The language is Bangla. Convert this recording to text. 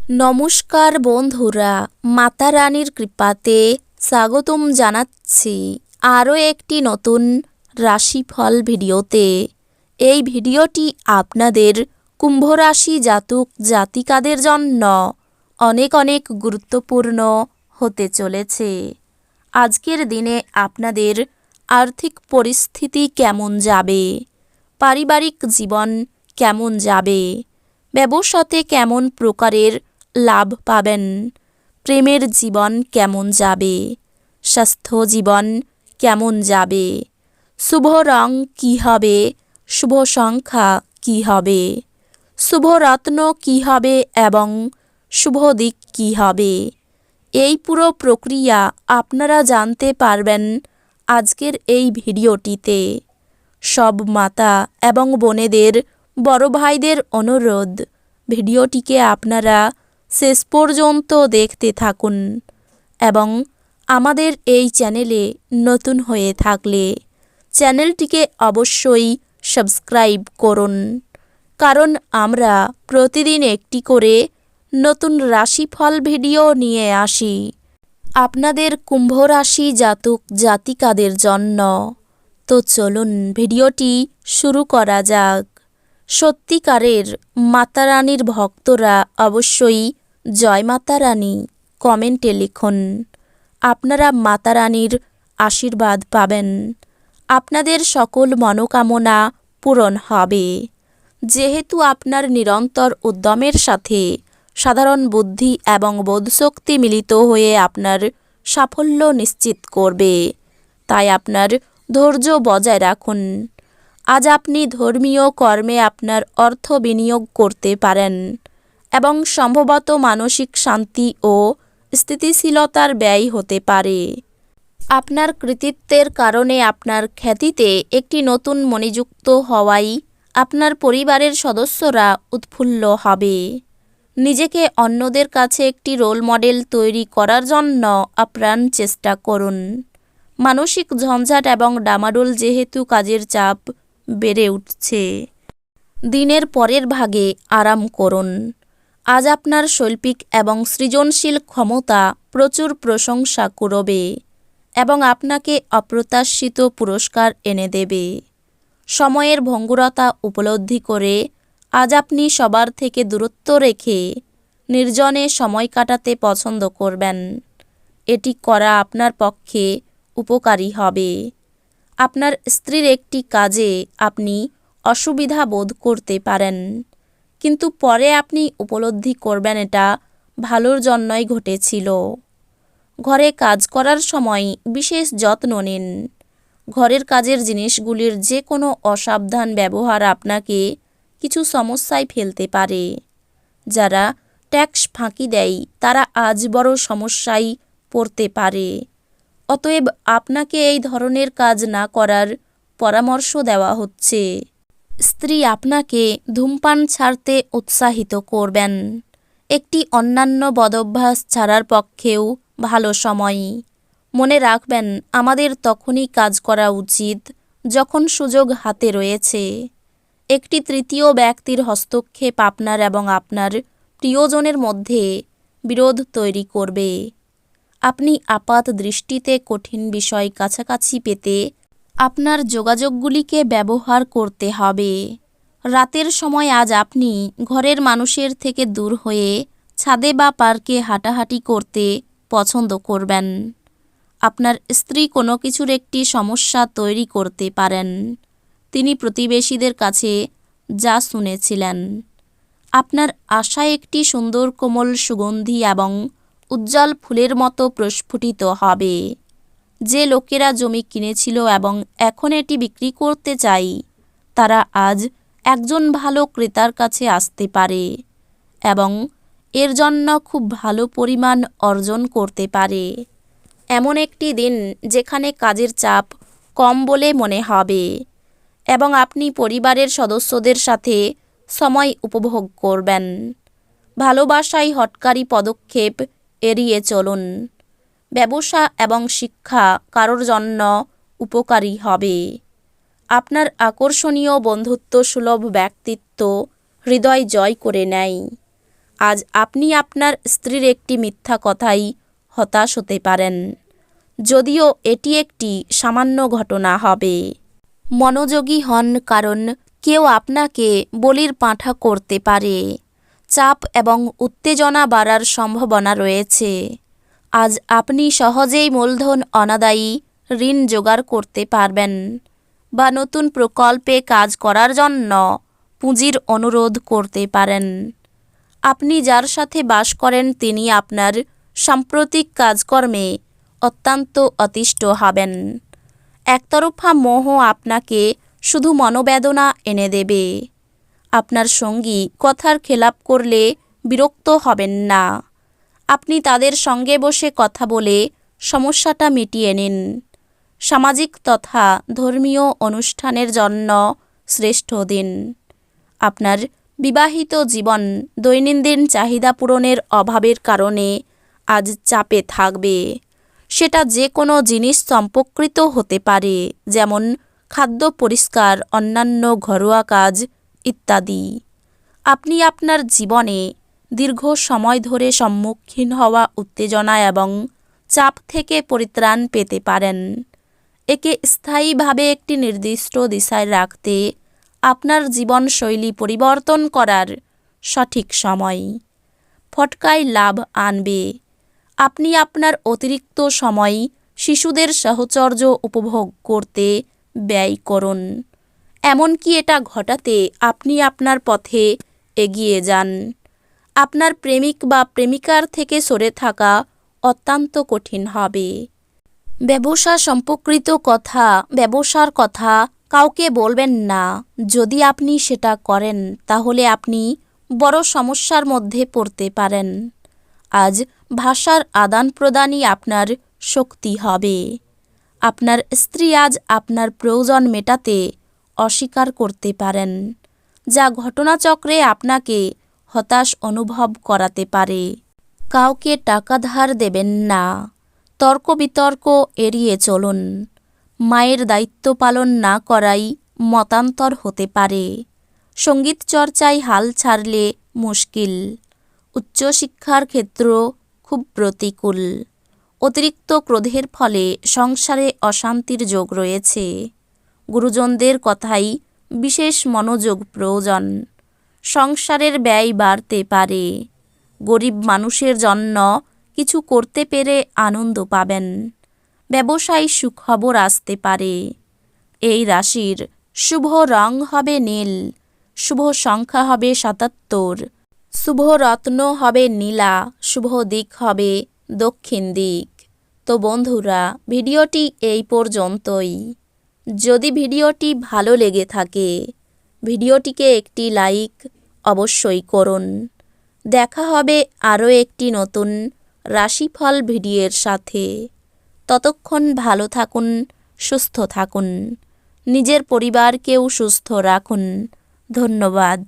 নমস্কার বন্ধুরা, মাতা রানীর কৃপাতে স্বাগতম জানাচ্ছি আরও একটি নতুন রাশিফল ভিডিওতে। এই ভিডিওটি আপনাদের কুম্ভ রাশি জাতক জাতিকাদের জন্য অনেক অনেক গুরুত্বপূর্ণ হতে চলেছে। আজকের দিনে আপনাদের আর্থিক পরিস্থিতি কেমন যাবে, পারিবারিক জীবন কেমন যাবে, ব্যবসাতে কেমন প্রকারের লাভ পাবেন, প্রেমের জীবন কেমন যাবে, স্বাস্থ্য জীবন কেমন যাবে, শুভ রং কী হবে, শুভ সংখ্যা কী হবে, শুভ রত্ন কী হবে এবং শুভ দিক কী হবে, এই পুরো প্রক্রিয়া আপনারা জানতে পারবেন আজকের এই ভিডিওটিতে। সব মাতা এবং বোনেদের, বড় ভাইদের অনুরোধ, ভিডিওটিকে আপনারা শেষ পর্যন্ত দেখতে থাকুন এবং আমাদের এই চ্যানেলে নতুন হয়ে থাকলে চ্যানেলটিকে অবশ্যই সাবস্ক্রাইব করুন, কারণ আমরা প্রতিদিন একটি করে নতুন রাশিফল ভিডিও নিয়ে আসি আপনাদের কুম্ভ রাশি জাতক জাতিকাদের জন্য। তো চলুন ভিডিওটি শুরু করা যাক। সত্যিকারের মাতা রানীর ভক্তরা অবশ্যই জয় মাতা রানী কমেন্টে লিখুন। আপনারা মাতা রানীর আশীর্বাদ পাবেন, আপনাদের সকল মনোকামনা পূরণ হবে। যেহেতু আপনার নিরন্তর উদ্যমের সাথে সাধারণ বুদ্ধি এবং বোধশক্তি মিলিত হয়ে আপনার সাফল্য নিশ্চিত করবে, তাই আপনার ধৈর্য বজায় রাখুন। আজ আপনি ধর্মীয় কর্মে আপনার অর্থ বিনিয়োগ করতে পারেন এবং সম্ভবত মানসিক শান্তি ও স্থিতিশীলতার ব্যয় হতে পারে। আপনার কৃতিত্বের কারণে আপনার খ্যাতিতে একটি নতুন মণিযুক্ত হওয়ায় আপনার পরিবারের সদস্যরা উৎফুল্ল হবে। নিজেকে অন্যদের কাছে একটি রোল মডেল তৈরি করার জন্য আপ্রাণ চেষ্টা করুন। মানসিক ঝঞ্ঝাট এবং ডামাডোল যেহেতু কাজের চাপ বেড়ে উঠছে, দিনের পরের ভাগে আরাম করুন। আজ আপনার শৈল্পিক এবং সৃজনশীল ক্ষমতা প্রচুর প্রশংসা করবে এবং আপনাকে অপ্রত্যাশিত পুরস্কার এনে দেবে। সময়ের ভঙ্গুরতা উপলব্ধি করে আজ আপনি সবার থেকে দূরত্ব রেখে নির্জনে সময় কাটাতে পছন্দ করবেন। এটি করা আপনার পক্ষে উপকারী হবে। আপনার স্ত্রীর একটি কাজে আপনি অসুবিধা বোধ করতে পারেন, কিন্তু পরে আপনি উপলব্ধি করবেন এটা ভালোর জন্যই ঘটেছিল। ঘরে কাজ করার সময় বিশেষ যত্ন নিন। ঘরের কাজের জিনিসগুলির যে কোনো অসাবধান ব্যবহার আপনাকে কিছু সমস্যায় ফেলতে পারে। যারা ট্যাক্স ফাঁকি দেয় তারা আজ বড় সমস্যায় পড়তে পারে। অতএব আপনাকে এই ধরনের কাজ না করার পরামর্শ দেওয়া হচ্ছে। স্ত্রী আপনাকে ধূমপান ছাড়তে উৎসাহিত করবেন। একটি অন্যান্য বদভ্যাস ছাড়ার পক্ষেও ভালো সময়। মনে রাখবেন, আমাদের তখনই কাজ করা উচিত যখন সুযোগ হাতে রয়েছে। একটি তৃতীয় ব্যক্তির হস্তক্ষেপ আপনার এবং আপনার প্রিয়জনের মধ্যে বিরোধ তৈরি করবে। আপনি আপাত দৃষ্টিতে কঠিন বিষয় কাছাকাছি পেতে আপনার যোগাযোগগুলিকে ব্যবহার করতে হবে। রাতের সময় আজ আপনি ঘরের মানুষের থেকে দূর হয়ে ছাদে বা পার্কে হাঁটাহাঁটি করতে পছন্দ করবেন। আপনার স্ত্রী কোনো কিছুর একটি সমস্যা তৈরি করতে পারেন। তিনি প্রতিবেশীদের কাছে যা শুনেছিলেন। আপনার আশায় একটি সুন্দর কোমল সুগন্ধি এবং উজ্জ্বল ফুলের মতো প্রস্ফুটিত হবে। যে লোকেরা জমি কিনেছিল এবং এখন এটি বিক্রি করতে চায়, তারা আজ একজন ভালো ক্রেতার কাছে আসতে পারে এবং এর জন্য খুব ভালো পরিমাণ অর্জন করতে পারে। এমন একটি দিন যেখানে কাজের চাপ কম বলে মনে হবে এবং আপনি পরিবারের সদস্যদের সাথে সময় উপভোগ করবেন। ভালোবাসায় হঠকারী পদক্ষেপ এড়িয়ে চলুন। ব্যবসা এবং শিক্ষা কারোর জন্য উপকারী হবে। আপনার আকর্ষণীয় বন্ধুত্ব সুলভ ব্যক্তিত্ব হৃদয় জয় করে নেয়। আজ আপনি আপনার স্ত্রীর একটি মিথ্যা কথাই হতাশ হতে পারেন, যদিও এটি একটি সামান্য ঘটনা হবে। মনোযোগী হন, কারণ কেউ আপনাকে বলির পাঁঠা করতে পারে। চাপ এবং উত্তেজনা বাড়ার সম্ভাবনা রয়েছে। আজ আপনি সহজেই মূলধন অনাদায়ী ঋণ জোগাড় করতে পারবেন বা নতুন প্রকল্পে কাজ করার জন্য পুঁজির অনুরোধ করতে পারেন। আপনি যার সাথে বাস করেন তিনি আপনার সাম্প্রতিক কাজকর্মে অত্যন্ত অতিষ্ঠ হবেন। একতরফা মোহ আপনাকে শুধু মনোবেদনা এনে দেবে। আপনার সঙ্গী কথার খেলাপ করলে বিরক্ত হবেন না। আপনি তাদের সঙ্গে বসে কথা বলে সমস্যাটা মিটিয়ে নিন। সামাজিক তথা ধর্মীয় অনুষ্ঠানের জন্য শ্রেষ্ঠ দিন। আপনার বিবাহিত জীবন দৈনন্দিন চাহিদা পূরণের অভাবের কারণে আজ চাপে থাকবে। সেটা যে কোনো জিনিস সম্পর্কিত হতে পারে, যেমন খাদ্য পরিষ্কার, অন্যান্য ঘরোয়া কাজ ইত্যাদি। আপনি আপনার জীবনে দীর্ঘ সময় ধরে সম্মুখীন হওয়া উত্তেজনা এবং চাপ থেকে পরিত্রাণ পেতে পারেন। একে স্থায়ীভাবে একটি নির্দিষ্ট দিশায় রাখতে আপনার জীবনশৈলী পরিবর্তন করার সঠিক সময়। ফটকায় লাভ আনবে। আপনি আপনার অতিরিক্ত সময় শিশুদের সাহচর্য উপভোগ করতে ব্যয় করুন। এমনকি এটা ঘটাতে আপনি আপনার পথে এগিয়ে যান। আপনার প্রেমিক বা প্রেমিকার থেকে সরে থাকা অত্যন্ত কঠিন হবে। ব্যবসা সম্পর্কিত ব্যবসার কথা কাউকে বলবেন না। যদি আপনি সেটা করেন তাহলে আপনি বড় সমস্যার মধ্যে পড়তে পারেন। আজ ভাষার আদান প্রদানই আপনার শক্তি হবে। আপনার স্ত্রী আজ আপনার প্রয়োজন মেটাতে অস্বীকার করতে পারেন, যা ঘটনাচক্রে আপনাকে হতাশ অনুভব করাতে পারে। কাউকে টাকা ধার দেবেন না। তর্ক বিতর্ক এড়িয়ে চলুন। মায়ের দায়িত্ব পালন না করাই মতান্তর হতে পারে। সঙ্গীত চর্চায় হাল ছাড়লে মুশকিল। উচ্চশিক্ষার ক্ষেত্র খুব প্রতিকূল। অতিরিক্ত ক্রোধের ফলে সংসারে অশান্তির যোগ রয়েছে। গুরুজনদের কথাই বিশেষ মনোযোগ প্রয়োজন। সংসারের ব্যয় বাড়তে পারে। গরিব মানুষের জন্য কিছু করতে পেরে আনন্দ পাবেন। ব্যবসায় সুখবর আসতে পারে। এই রাশির শুভ রং হবে নীল, শুভ সংখ্যা হবে ৭৭, শুভ রত্ন হবে নীলা, শুভ দিক হবে দক্ষিণ দিক। তো বন্ধুরা, ভিডিওটি এই পর্যন্তই। যদি ভিডিওটি ভালো লেগে থাকে ভিডিওটিকে একটি লাইক অবশ্যই করুন। দেখা হবে আরও একটি নতুন রাশিফল ভিডিওর সাথে। ততক্ষণ ভালো থাকুন, সুস্থ থাকুন, নিজের পরিবারকেও সুস্থ রাখুন। ধন্যবাদ।